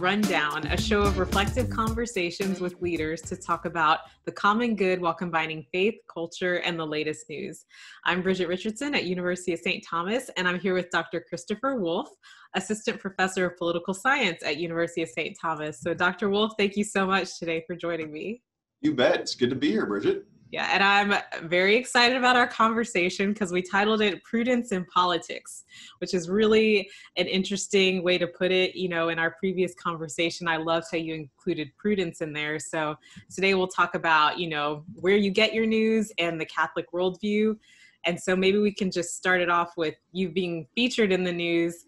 Rundown, a show of reflective conversations with leaders to talk about the common good while combining faith, culture, and the latest news. I'm Bridget Richardson at University of St. Thomas, and I'm here with Dr. Christopher Wolfe, Assistant Professor of Political Science at University of St. Thomas. So Dr. Wolfe, thank you so much today for joining me. You bet. It's good to be here, Bridget. Yeah, and I'm very excited about our conversation because we titled it Prudence in Politics, which is really an interesting way to put it. You know, in our previous conversation, I loved how you included prudence in there. So today we'll talk about, you know, where you get your news and the Catholic worldview. And so maybe we can just start it off with you being featured in the news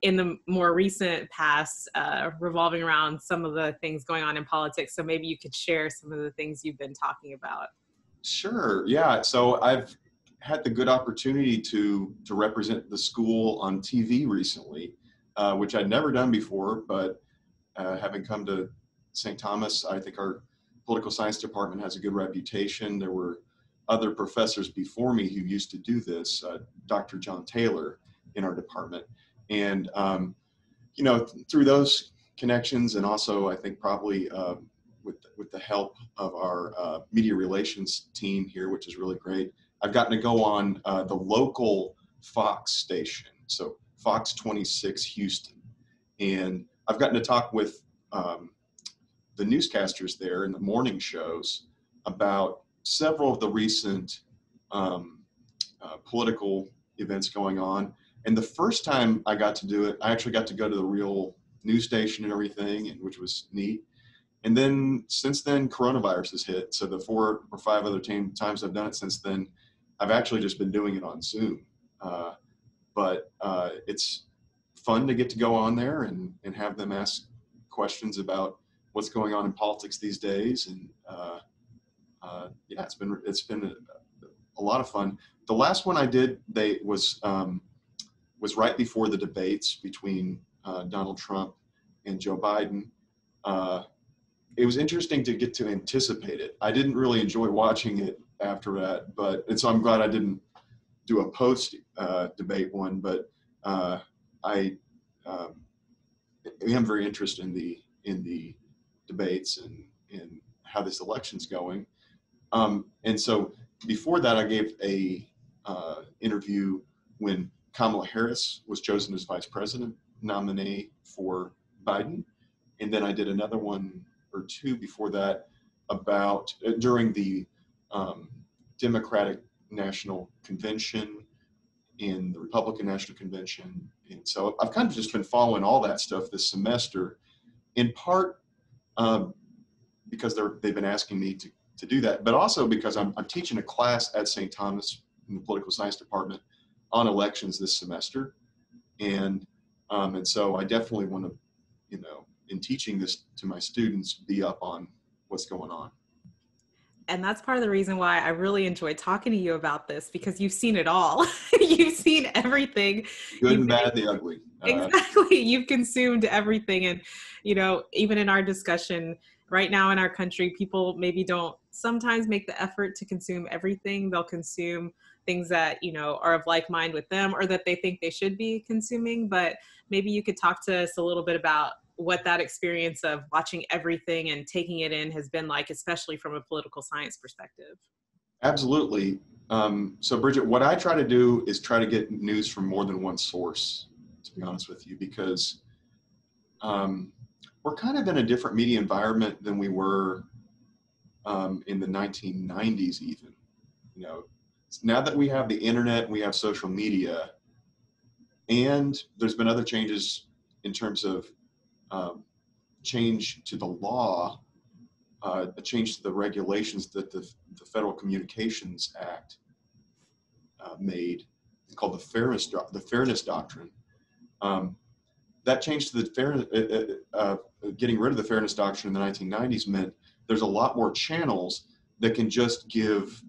in the more recent past, revolving around some of the things going on in politics. So maybe you could share some of the things you've been talking about. Sure. Yeah. So I've had the good opportunity to represent the school on TV recently, which I'd never done before, but having come to St. Thomas, I think our political science department has a good reputation. There were other professors before me who used to do this, Dr. John Taylor in our department. And, you know, through those connections and also I think probably with the help of our media relations team here, which is really great, I've gotten to go on the local Fox station, so Fox 26 Houston. And I've gotten to talk with the newscasters there in the morning shows about several of the recent political events going on. And the first time I got to do it, I actually got to go to the real news station and everything, and which was neat. And then since then, coronavirus has hit. So the 4 or 5 other times I've done it since then, I've actually just been doing it on Zoom. But it's fun to get to go on there and have them ask questions about what's going on in politics these days. And yeah, it's been a lot of fun. The last one I did, was right before the debates between Donald Trump and Joe Biden. It was interesting to get to anticipate it. I didn't really enjoy watching it after that, and so I'm glad I didn't do a post debate one. But I am very interested in the debates and how this election's going. And so before that, I gave a interview when Kamala Harris was chosen as vice president nominee for Biden. And then I did another one or two before that about during the Democratic National Convention and the Republican National Convention. And so I've kind of just been following all that stuff this semester, in part because they've been asking me to do that, but also because I'm teaching a class at St. Thomas in the political science department on elections this semester. And so I definitely want to, you know, in teaching this to my students, be up on what's going on. And that's part of the reason why I really enjoyed talking to you about this, because you've seen it all. You've seen everything. Good and bad, the ugly. Exactly. You've consumed everything. And, you know, even in our discussion right now in our country, people maybe don't sometimes make the effort to consume everything. They'll consume things that, you know, are of like mind with them or that they think they should be consuming. But maybe you could talk to us a little bit about what that experience of watching everything and taking it in has been like, especially from a political science perspective. Absolutely. So Bridget, what I try to do is try to get news from more than one source, to be honest with you, because we're kind of in a different media environment than we were in the 1990s even. You know, now that we have the internet, we have social media, and there's been other changes in terms of change to the law, a change to the regulations that the Federal Communications Act made, called the Fairness Doctrine. That change to the getting rid of the Fairness Doctrine in the 1990s meant there's a lot more channels that can just give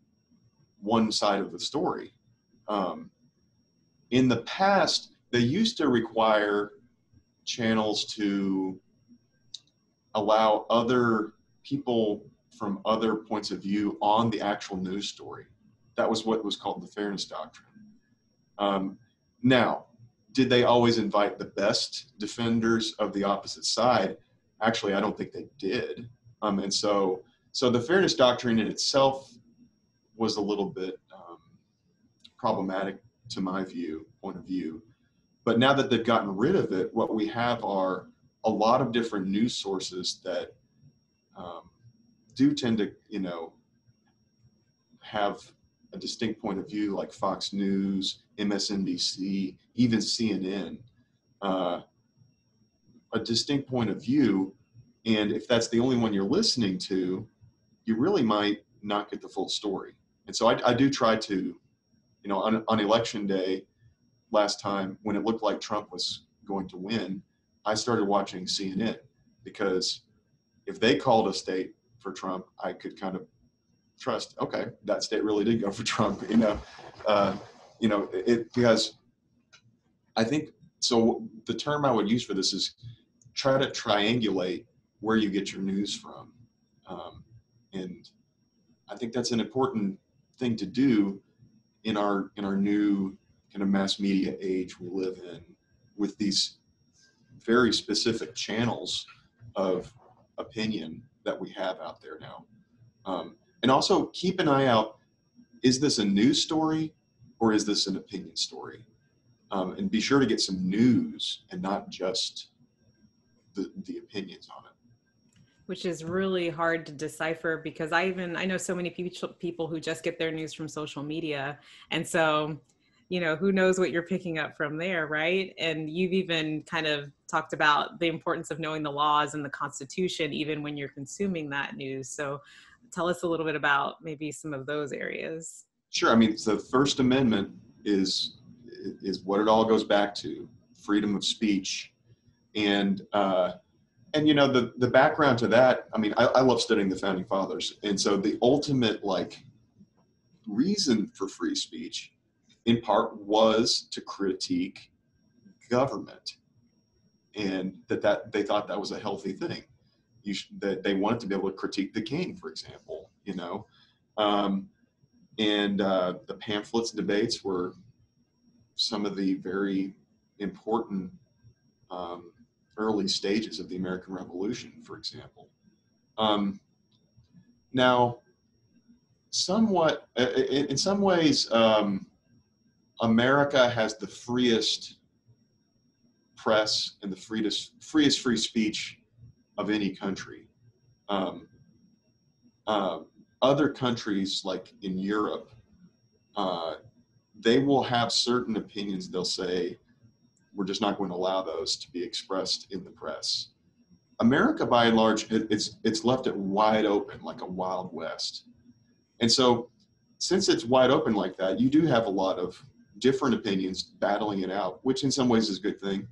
one side of the story. In the past, they used to require channels to allow other people from other points of view on the actual news story. That was what was called the Fairness Doctrine. Now, did they always invite the best defenders of the opposite side? Actually, I don't think they did. And so the fairness doctrine in itself was a little bit problematic to my point of view. But now that they've gotten rid of it, what we have are a lot of different news sources that do tend to, have a distinct point of view, like Fox News, MSNBC, even CNN, a distinct point of view. And if that's the only one you're listening to, you really might not get the full story. And so I do try to, on election day last time, when it looked like Trump was going to win, I started watching CNN, because if they called a state for Trump, I could kind of trust, okay, that state really did go for Trump, because I think, so the term I would use for this is try to triangulate where you get your news from. And I think that's an important thing to do in our new kind of mass media age we live in, with these very specific channels of opinion that we have out there now. And also keep an eye out, is this a news story or is this an opinion story? And be sure to get some news and not just the opinions on it. Which is really hard to decipher, because I know so many people who just get their news from social media. And so, who knows what you're picking up from there, right? And you've even kind of talked about the importance of knowing the laws and the Constitution, even when you're consuming that news. So tell us a little bit about maybe some of those areas. Sure. I mean, the First Amendment is what it all goes back to: freedom of speech. And the background to that, I mean, I love studying the Founding Fathers. And so the ultimate reason for free speech, in part, was to critique government, and that they thought that was a healthy thing. That they wanted to be able to critique the king, for example, and the pamphlets debates were some of the very important early stages of the American Revolution, for example. Now, somewhat, in some ways, America has the freest press and the freest free speech of any country. Other countries, like in Europe, they will have certain opinions. They'll say, we're just not going to allow those to be expressed in the press. America, by and large, it's left it wide open, like a Wild West. And so, since it's wide open like that, you do have a lot of different opinions battling it out, which in some ways is a good thing.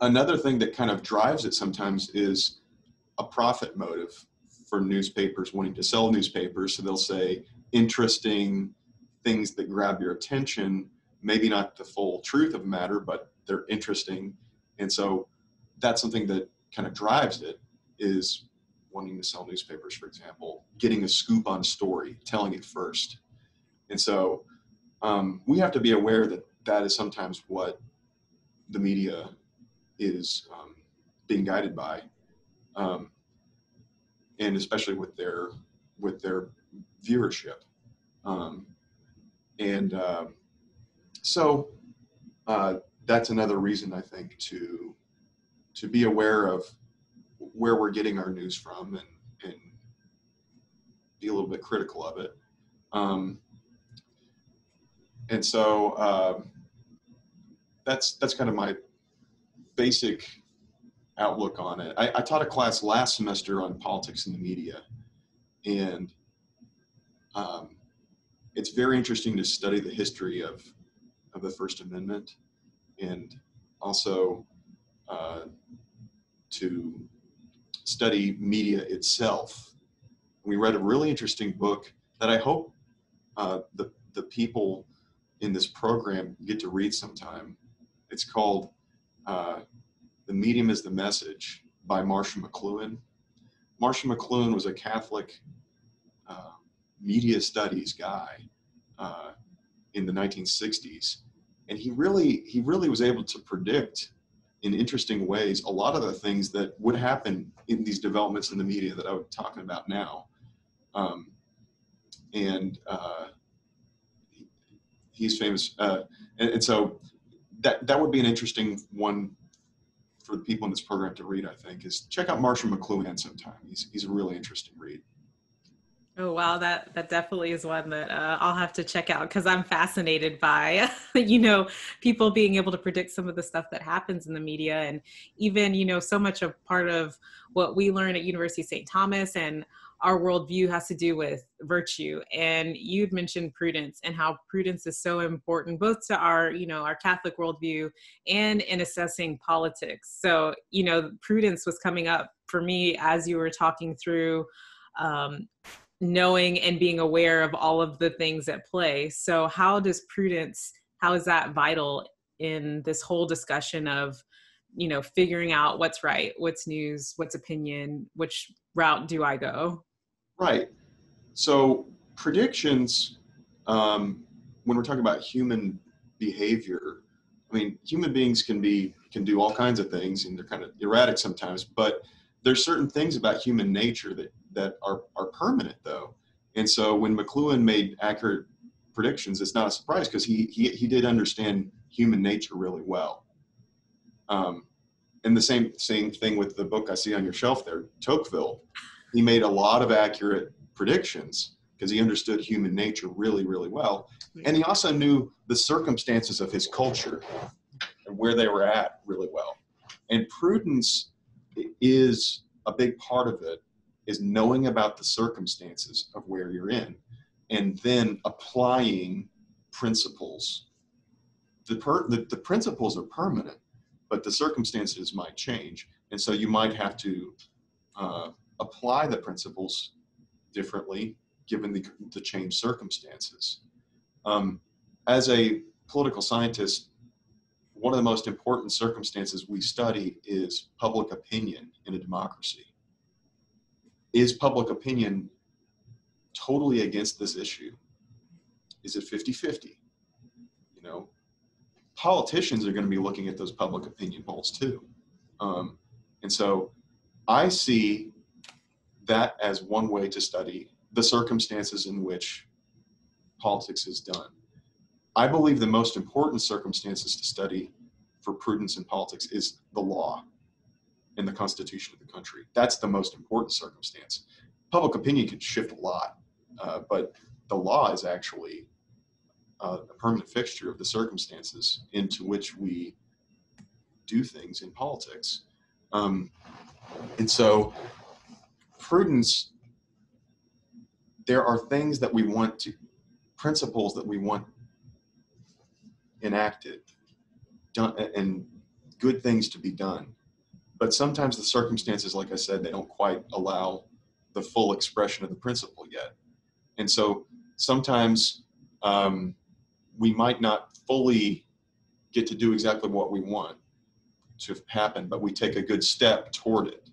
Another thing that kind of drives it sometimes is a profit motive for newspapers wanting to sell newspapers. So they'll say interesting things that grab your attention, maybe not the full truth of the matter, but they're interesting. And so that's something that kind of drives it, is wanting to sell newspapers, for example, getting a scoop on a story, telling it first. And so we have to be aware that that is sometimes what the media is being guided by, and especially with their viewership. So that's another reason, I think, to be aware of where we're getting our news from, and be a little bit critical of it. And so that's kind of my basic outlook on it. I taught a class last semester on politics in the media, and it's very interesting to study the history of the First Amendment, and also to study media itself. We read a really interesting book that I hope the people in this program get to read sometime. It's called The Medium is the Message by Marcia McLuhan. Marcia McLuhan was a Catholic media studies guy, in the 1960s, and he really was able to predict in interesting ways a lot of the things that would happen in these developments in the media that I'm talking about now. And he's famous, and so that would be an interesting one for the people in this program to read. I think is check out Marshall McLuhan sometime. He's a really interesting read. Oh, wow. That definitely is one that I'll have to check out, because I'm fascinated by, people being able to predict some of the stuff that happens in the media. And even, so much of part of what we learn at University of St. Thomas and our worldview has to do with virtue. And you'd mentioned prudence, and how prudence is so important, both to our Catholic worldview and in assessing politics. So, prudence was coming up for me as you were talking through, knowing and being aware of all of the things at play. So how is that vital in this whole discussion of, figuring out what's right, what's news, what's opinion, which route do I go? Right. So predictions, when we're talking about human behavior, I mean, human beings can do all kinds of things, and they're kind of erratic sometimes, but there's certain things about human nature that are permanent, though. And so when McLuhan made accurate predictions, it's not a surprise, because he did understand human nature really well. And the same thing with the book I see on your shelf there, Tocqueville. He made a lot of accurate predictions because he understood human nature really, really well. And he also knew the circumstances of his culture and where they were at really well. And prudence is a big part of it, is knowing about the circumstances of where you're in and then applying principles. The principles are permanent, but the circumstances might change. And so you might have to apply the principles differently given the changed circumstances. As a political scientist, one of the most important circumstances we study is public opinion in a democracy. Is public opinion totally against this issue? Is it 50-50? Politicians are going to be looking at those public opinion polls too. And so I see that as one way to study the circumstances in which politics is done. I believe the most important circumstances to study for prudence in politics is the law and the Constitution of the country. That's the most important circumstance. Public opinion can shift a lot, but the law is actually a permanent fixture of the circumstances into which we do things in politics. And so prudence, there are things that we want to, principles that we want enacted, done, and good things to be done. But sometimes the circumstances, like I said, they don't quite allow the full expression of the principle yet. And so sometimes we might not fully get to do exactly what we want to happen, but we take a good step toward it.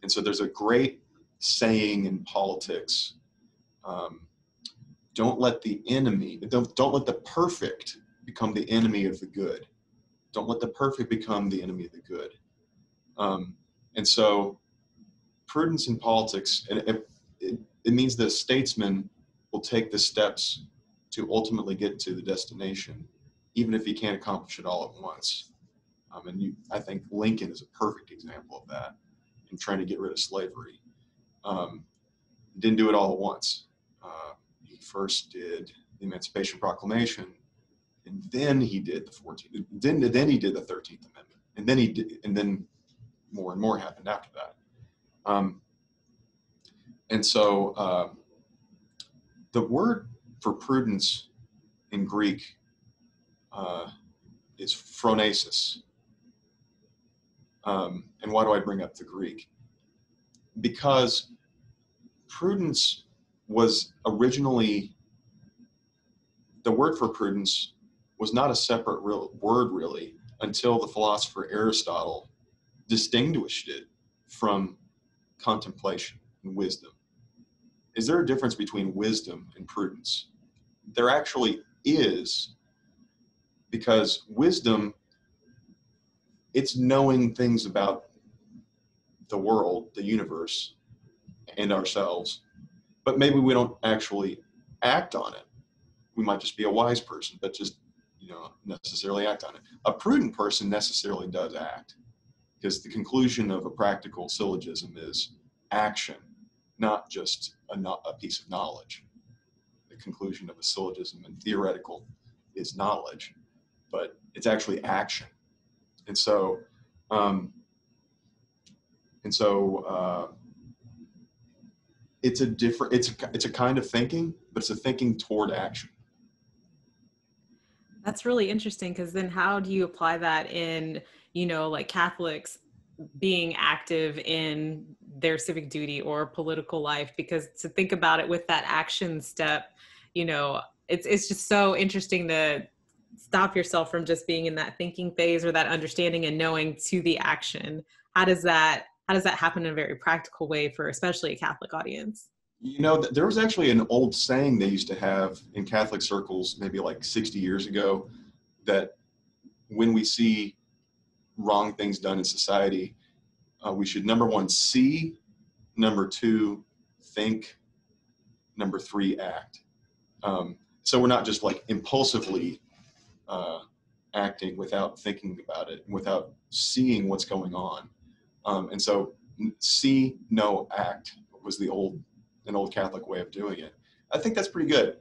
And so there's a great saying in politics, don't let the perfect become the enemy of the good. Don't let the perfect become the enemy of the good. And so prudence in politics, and it means that a statesman will take the steps to ultimately get to the destination, even if he can't accomplish it all at once. I think Lincoln is a perfect example of that in trying to get rid of slavery. Didn't do it all at once. He first did the Emancipation Proclamation, and then he did the 14th. Then he did the 13th Amendment, and then more and more happened after that. And so the word for prudence in Greek is phronesis. And why do I bring up the Greek? Because prudence was originally, the word for prudence was not a separate word really until the philosopher Aristotle distinguished it from contemplation and wisdom. Is there a difference between wisdom and prudence? They're actually is, because wisdom, it's knowing things about the world, the universe, and ourselves, but maybe we don't actually act on it. We might just be a wise person, but just, necessarily act on it. A prudent person necessarily does act, because the conclusion of a practical syllogism is action, not just a piece of knowledge. The conclusion of a syllogism and theoretical is knowledge, but it's actually action. And so, it's a kind of thinking, but it's a thinking toward action. That's really interesting, because then how do you apply that in, like Catholics being active in their civic duty or political life? Because to think about it with that action step, it's just so interesting to stop yourself from just being in that thinking phase or that understanding and knowing to the action. How does that happen in a very practical way for especially a Catholic audience? There was actually an old saying they used to have in Catholic circles, maybe like 60 years ago, that when we see wrong things done in society, we should, number one, see, number two, think, number three, act. So we're not just like impulsively acting without thinking about it, without seeing what's going on. And so see, know, act was an old Catholic way of doing it. I think that's pretty good.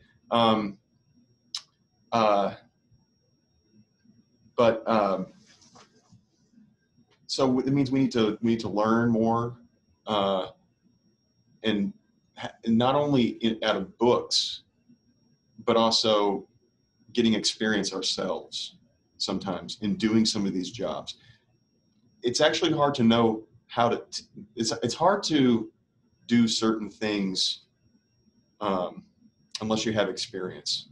So it means we need to learn more, and not only out of books, but also getting experience ourselves sometimes in doing some of these jobs. It's actually hard to know how to. It's hard to do certain things unless you have experience.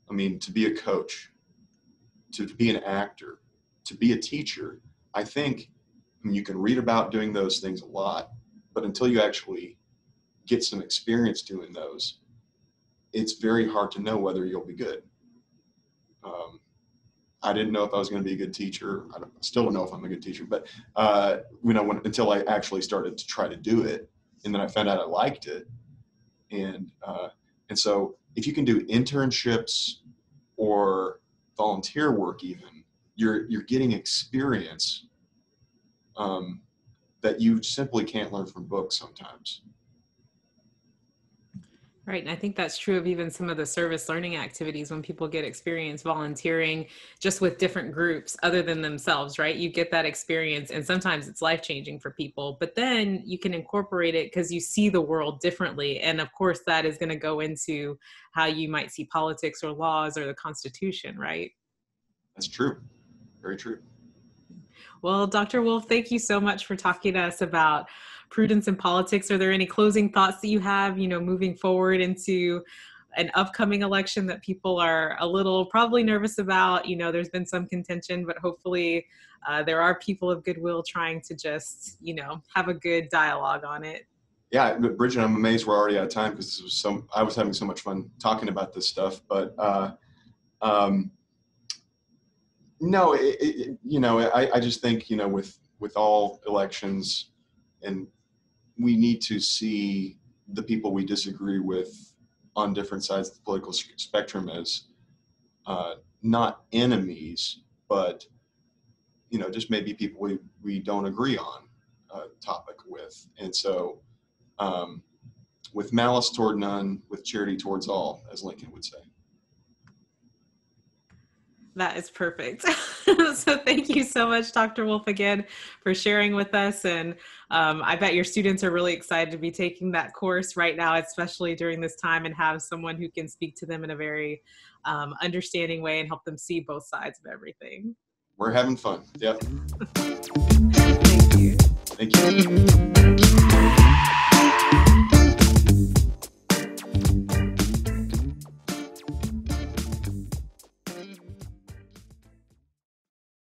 I mean, to be a coach, to be an actor, to be a teacher, I mean, you can read about doing those things a lot, but until you actually get some experience doing those, it's very hard to know whether you'll be good. I didn't know if I was going to be a good teacher. I still don't know if I'm a good teacher, but until I actually started to try to do it, and then I found out I liked it, and so if you can do internships or volunteer work, even you're getting experience that you simply can't learn from books sometimes. Right. And I think that's true of even some of the service learning activities when people get experience volunteering just with different groups other than themselves, right? You get that experience and sometimes it's life-changing for people, but then you can incorporate it because you see the world differently. And of course, that is going to go into how you might see politics or laws or the Constitution, right? That's true. Very true. Well, Dr. Wolfe, thank you so much for talking to us about prudence in politics. Are there any closing thoughts that you have, moving forward into an upcoming election that people are a little probably nervous about? There's been some contention, but hopefully there are people of goodwill trying to just, have a good dialogue on it. Yeah, Bridget, I'm amazed we're already out of time because I was having so much fun talking about this stuff, but no, I just think, with all elections, and we need to see the people we disagree with on different sides of the political spectrum as not enemies, but, just maybe people we don't agree on a topic with. And so with malice toward none, with charity towards all, as Lincoln would say. That is perfect. So thank you so much, Dr. Wolfe, again, for sharing with us. And I bet your students are really excited to be taking that course right now, especially during this time, and have someone who can speak to them in a very understanding way and help them see both sides of everything. We're having fun. Yeah. Thank you. Thank you.